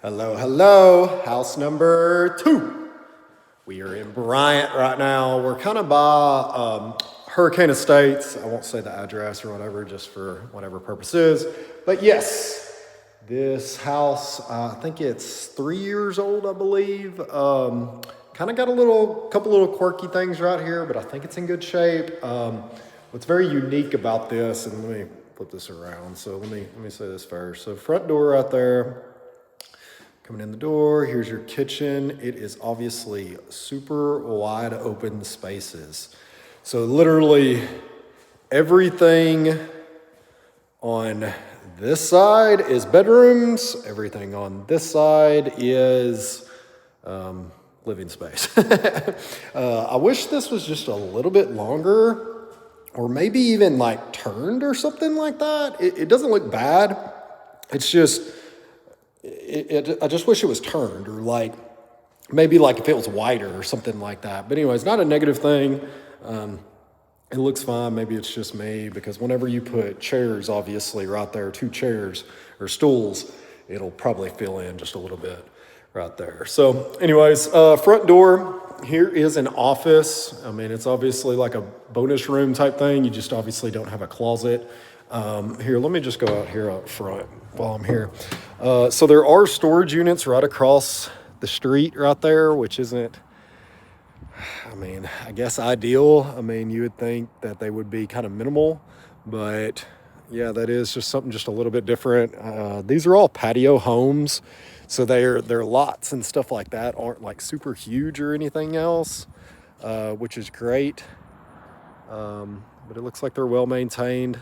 Hello, hello, house number 2. We are in Bryant right now. We're kind of by Hurricane Estates. I won't say the address or whatever, just for whatever purposes. But yes, this house, I think it's 3 years old, I believe. Kind of got couple little quirky things right here, but I think it's in good shape. What's very unique about this, and let me flip this around. So let me say this first. So front door right there. Coming in the door, here's your kitchen. It is obviously super wide open spaces. So literally everything on this side is bedrooms. Everything on this side is living space. I wish this was just a little bit longer or maybe even like turned or something like that. It doesn't look bad. It's just, I just wish it was turned, or like maybe like if it was wider or something like that. But anyways, not a negative thing. It looks fine. Maybe it's just me, because whenever you put chairs, obviously right there, 2 chairs or stools, it'll probably fill in just a little bit right there. So anyways, front door, here is an office. I mean, it's obviously like a bonus room type thing. You just obviously don't have a closet. Here, let me just go out here up front while I'm here. So there are storage units right across the street right there, which isn't, I mean, I guess ideal. I mean, you would think that they would be kind of minimal, but yeah, that is just something just a little bit different. These are all patio homes, so their lots and stuff like that aren't like super huge or anything else, which is great. But it looks like they're well maintained.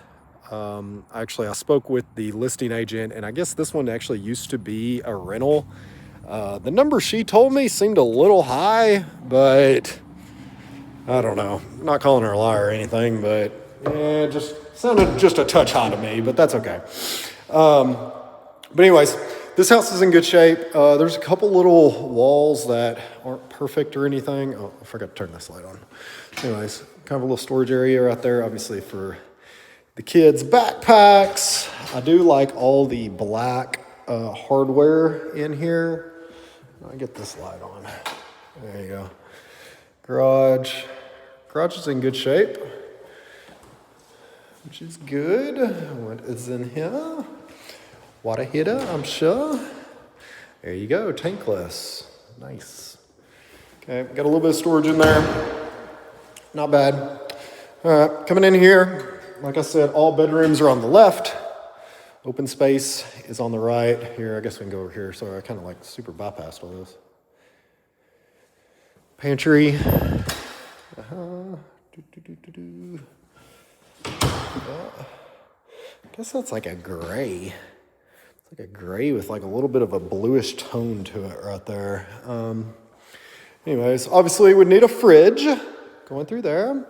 Actually, I spoke with the listing agent, and I guess this one actually used to be a rental. The number she told me seemed a little high, but I don't know. I'm not calling her a liar or anything, but yeah, just sounded just a touch high to me, but that's okay. But anyways, this house is in good shape. There's a couple little walls that aren't perfect or anything. Oh, I forgot to turn this light on. Anyways, kind of a little storage area right there, obviously for the kids' backpacks. I do like all the black hardware in here. I get this light on. There you go. Garage is in good shape, which is good. What is in here? Water heater, I'm sure. There you go, tankless. Nice. Okay, got a little bit of storage in there. Not bad. All right, coming in here. Like I said, all bedrooms are on the left. Open space is on the right. Here, I guess we can go over here. Sorry, I kind of like super bypassed all this. Pantry. I guess that's like a gray. It's like a gray with like a little bit of a bluish tone to it right there. Anyways, obviously we'd need a fridge going through there.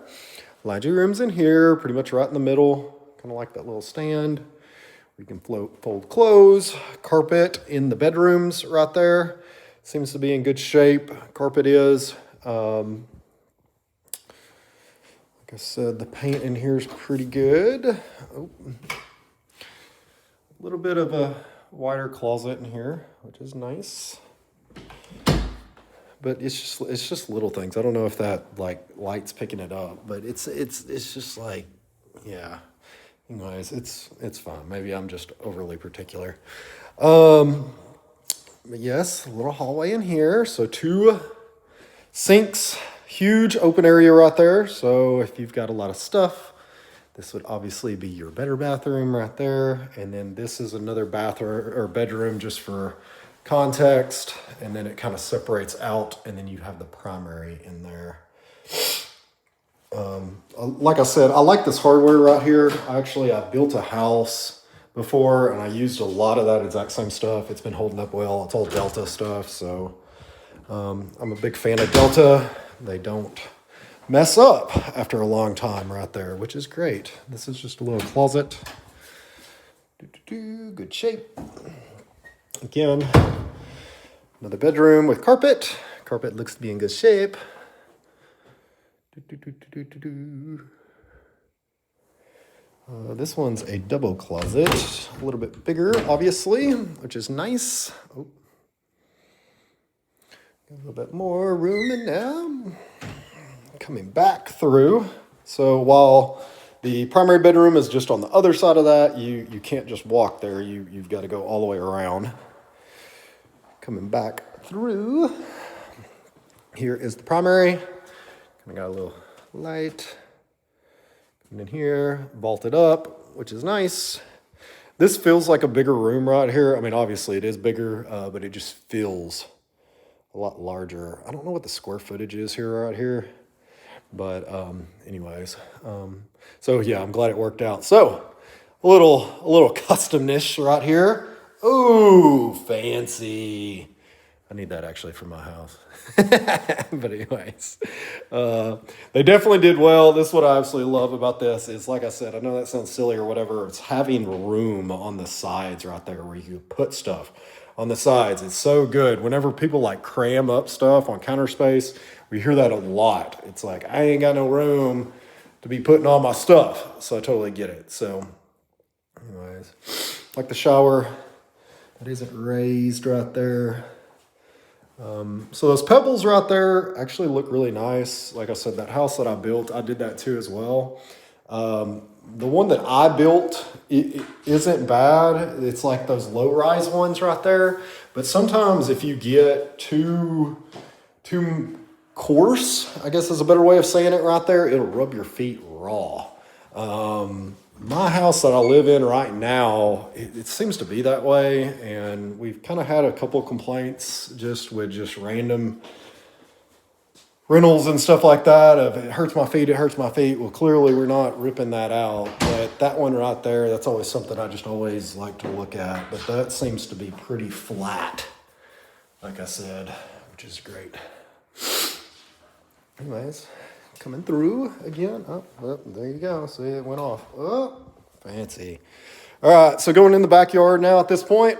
Laundry room's in here, pretty much right in the middle. Kind of like that little stand. We can fold clothes. Carpet in the bedrooms right there. Seems to be in good shape. Carpet is. Like I said, the paint in here is pretty good. Oh. A little bit of a wider closet in here, which is nice. But it's just little things. I don't know if that like light's picking it up, but it's just like, yeah. Anyways, it's fine. Maybe I'm just overly particular. But yes, a little hallway in here. So 2 sinks, huge open area right there. So if you've got a lot of stuff, this would obviously be your better bathroom right there. And then this is another bathroom or bedroom just for context, and then it kind of separates out, and then you have the primary in there. Like I said, I like this hardware right here. I built a house before, and I used a lot of that exact same stuff. It's been holding up well. It's all Delta stuff, so I'm a big fan of Delta. They don't mess up after a long time right there, which is great. This is just a little closet. Good shape. Again, another bedroom with carpet. Carpet looks to be in good shape. This one's a double closet, a little bit bigger, obviously, which is nice. Oh, A little bit more room in now. Coming back through. So while the primary bedroom is just on the other side of that, you can't just walk there. You've got to go all the way around. Coming back through. Here is the primary. I got a little light. Coming in here, vaulted up, which is nice. This feels like a bigger room right here. I mean, obviously it is bigger, but it just feels a lot larger. I don't know what the square footage is here right here. But anyways, so yeah, I'm glad it worked out. So a little customness right here. Ooh, fancy. I need that actually for my house. But anyways, they definitely did well. This is what I absolutely love about this is, like I said, I know that sounds silly or whatever. It's having room on the sides right there where you can put stuff on the sides. It's so good. Whenever people like cram up stuff on counter space, we hear that a lot. It's like, I ain't got no room to be putting all my stuff. So I totally get it. So anyways, like the shower, that isn't raised right there. So those pebbles right there actually look really nice. Like I said, that house that I built, I did that too as well. The one that I built, it isn't bad. It's like those low-rise ones right there. But sometimes if you get too coarse, I guess is a better way of saying it right there, it'll rub your feet raw. My house that I live in right now, it seems to be that way. And we've kind of had a couple complaints just with just random rentals and stuff like that of it hurts my feet, it hurts my feet. Well, clearly we're not ripping that out. But that one right there, that's always something I just always like to look at. But that seems to be pretty flat, like I said, which is great. Anyways, coming through again. Oh, well, there you go. See, it went off. Oh, fancy. All right, so going in the backyard now at this point.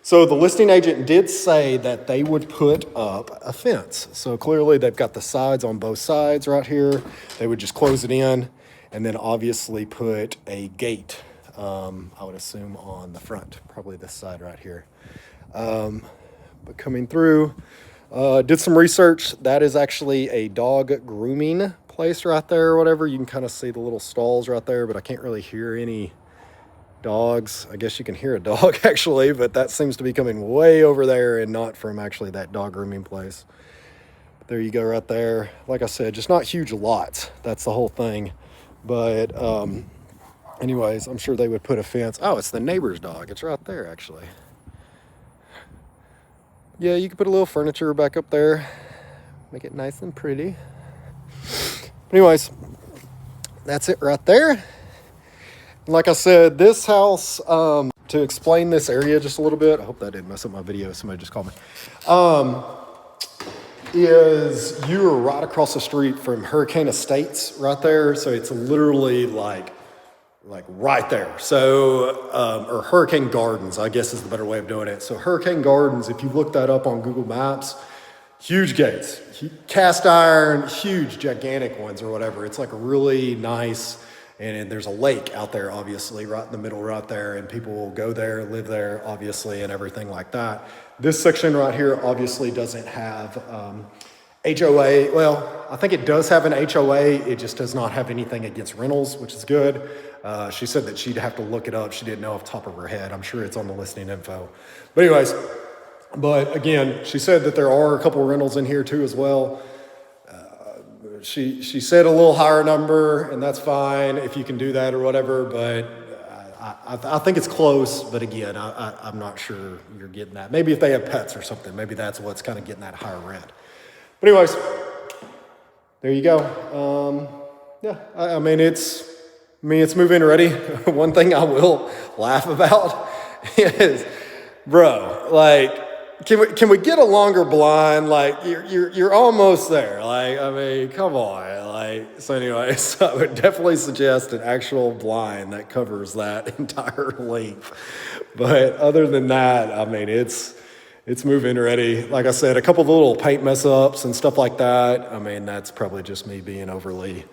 So the listing agent did say that they would put up a fence. So clearly they've got the sides on both sides right here. They would just close it in and then obviously put a gate, I would assume on the front, probably this side right here. But coming through, did some research. That is actually a dog grooming place right there or whatever. You can kind of see the little stalls right there, but I can't really hear any dogs. I guess you can hear a dog actually, but that seems to be coming way over there and not from actually that dog grooming place. But there you go right there. Like I said, just not huge lots. That's the whole thing. But anyways, I'm sure they would put a fence. Oh, it's the neighbor's dog. It's right there actually. Yeah, you could put a little furniture back up there. Make it nice and pretty. Anyways, that's it right there. Like I said, this house, to explain this area just a little bit, I hope that didn't mess up my video. Somebody just called me. Is you're right across the street from Hurricane Estates right there. So it's literally like right there. So, or Hurricane Gardens, I guess is the better way of doing it. So Hurricane Gardens, if you look that up on Google Maps, huge gates, cast iron, huge, gigantic ones or whatever. It's like a really nice, and there's a lake out there, obviously, right in the middle right there, and people will go there, live there, obviously, and everything like that. This section right here obviously doesn't have HOA. Well, I think it does have an HOA. It just does not have anything against rentals, which is good. She said that she'd have to look it up. She didn't know off the top of her head. I'm sure it's on the listing info. But anyways, but again, she said that there are a couple of rentals in here too as well. She said a little higher number, and that's fine if you can do that or whatever, but I think it's close. But again, I'm not sure you're getting that. Maybe if they have pets or something, maybe that's what's kind of getting that higher rent. But anyways, there you go. Yeah, I mean, it's move-in ready. One thing I will laugh about is, bro, like, can we get a longer blind? Like, you're almost there. Like, I mean, come on. Like, so anyways, I would definitely suggest an actual blind that covers that entire length. But other than that, I mean, it's move-in ready. Like I said, a couple of little paint mess-ups and stuff like that. I mean, that's probably just me being overly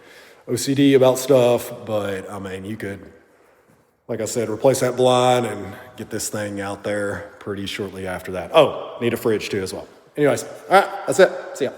OCD about stuff. But, I mean, you could, like I said, replace that blind and get this thing out there pretty shortly after that. Oh, need a fridge too as well. Anyways, all right, that's it. See ya.